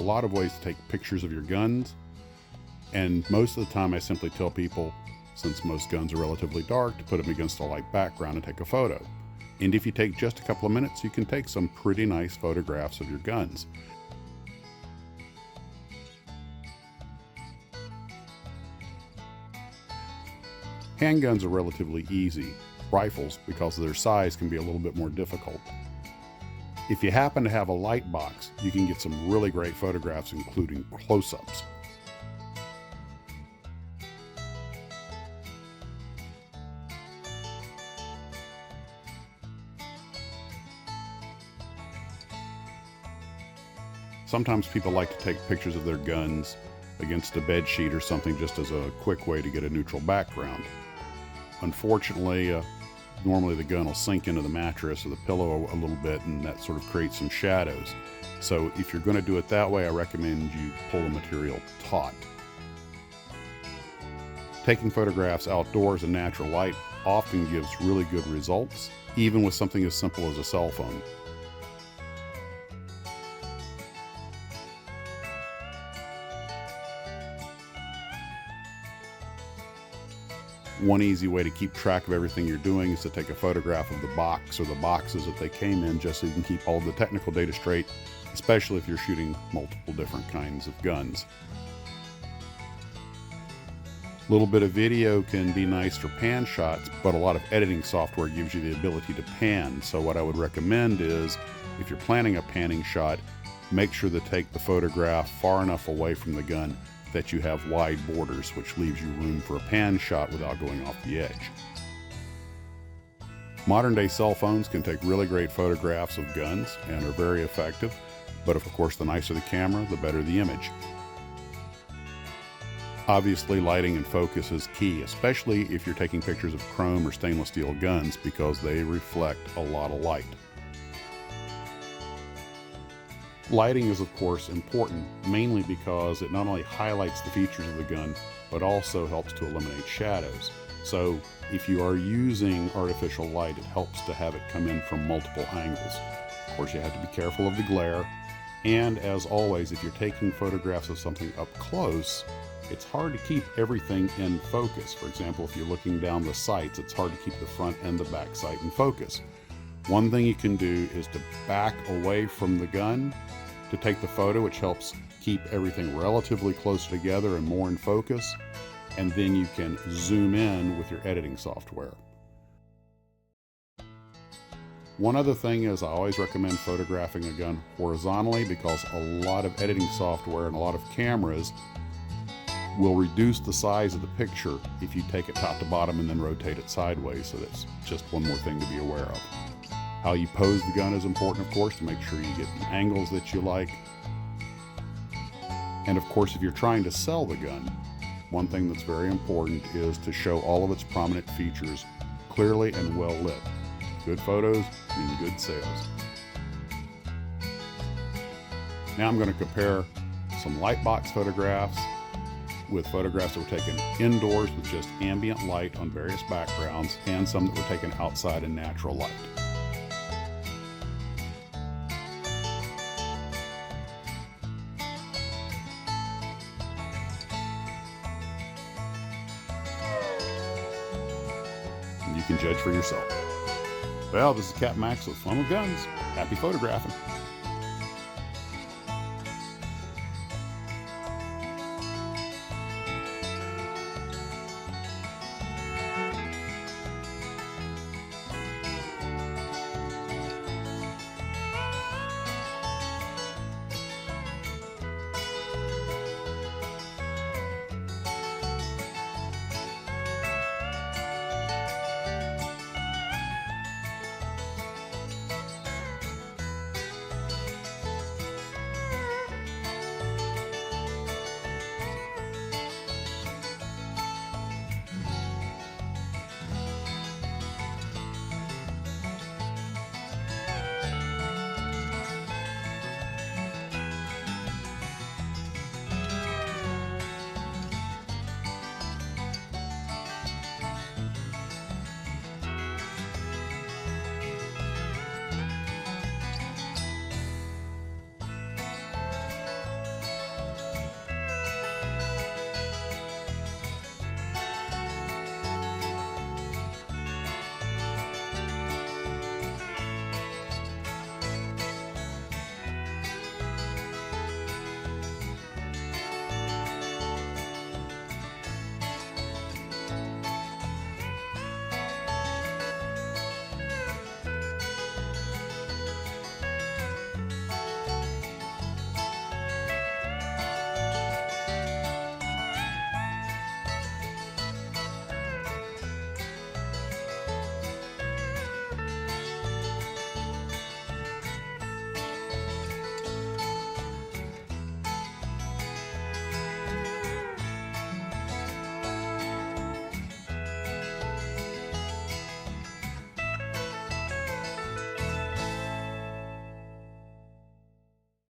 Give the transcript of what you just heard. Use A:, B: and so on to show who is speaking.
A: lot of ways to take pictures of your guns, and most of the time I simply tell people, since most guns are relatively dark, to put them against a light background and take a photo. And if you take just a couple of minutes, you can take some pretty nice photographs of your guns. Handguns are relatively easy. Rifles, because of their size, can be a little bit more difficult. If you happen to have a light box, you can get some really great photographs, including close-ups. Sometimes people like to take pictures of their guns against a bed sheet or something, just as a quick way to get a neutral background. Unfortunately, normally the gun will sink into the mattress or the pillow a little bit, and that sort of creates some shadows. So if you're going to do it that way, I recommend you pull the material taut. Taking photographs outdoors in natural light often gives really good results, even with something as simple as a cell phone. One easy way to keep track of everything you're doing is to take a photograph of the box or the boxes that they came in, just so you can keep all the technical data straight, especially if you're shooting multiple different kinds of guns. A little bit of video can be nice for pan shots, but a lot of editing software gives you the ability to pan. So what I would recommend is, if you're planning a panning shot, make sure to take the photograph far enough away from the gun that you have wide borders, which leaves you room for a pan shot without going off the edge. Modern day cell phones can take really great photographs of guns and are very effective, but of course the nicer the camera, the better the image. Obviously, lighting and focus is key, especially if you're taking pictures of chrome or stainless steel guns, because they reflect a lot of light. Lighting is, of course, important, mainly because it not only highlights the features of the gun, but also helps to eliminate shadows. So if you are using artificial light, it helps to have it come in from multiple angles. Of course, you have to be careful of the glare. And as always, if you're taking photographs of something up close, it's hard to keep everything in focus. For example, if you're looking down the sights, it's hard to keep the front and the back sight in focus. One thing you can do is to back away from the gun to take the photo, which helps keep everything relatively close together and more in focus, and then you can zoom in with your editing software. One other thing is, I always recommend photographing a gun horizontally, because a lot of editing software and a lot of cameras will reduce the size of the picture if you take it top to bottom and then rotate it sideways. So that's just one more thing to be aware of. How you pose the gun is important, of course, to make sure you get the angles that you like. And of course, if you're trying to sell the gun, one thing that's very important is to show all of its prominent features clearly and well lit. Good photos mean good sales. Now I'm going to compare some light box photographs with photographs that were taken indoors with just ambient light on various backgrounds, and some that were taken outside in natural light. And you can judge for yourself. Well, this is Captain Max with Fun with Guns. Happy photographing.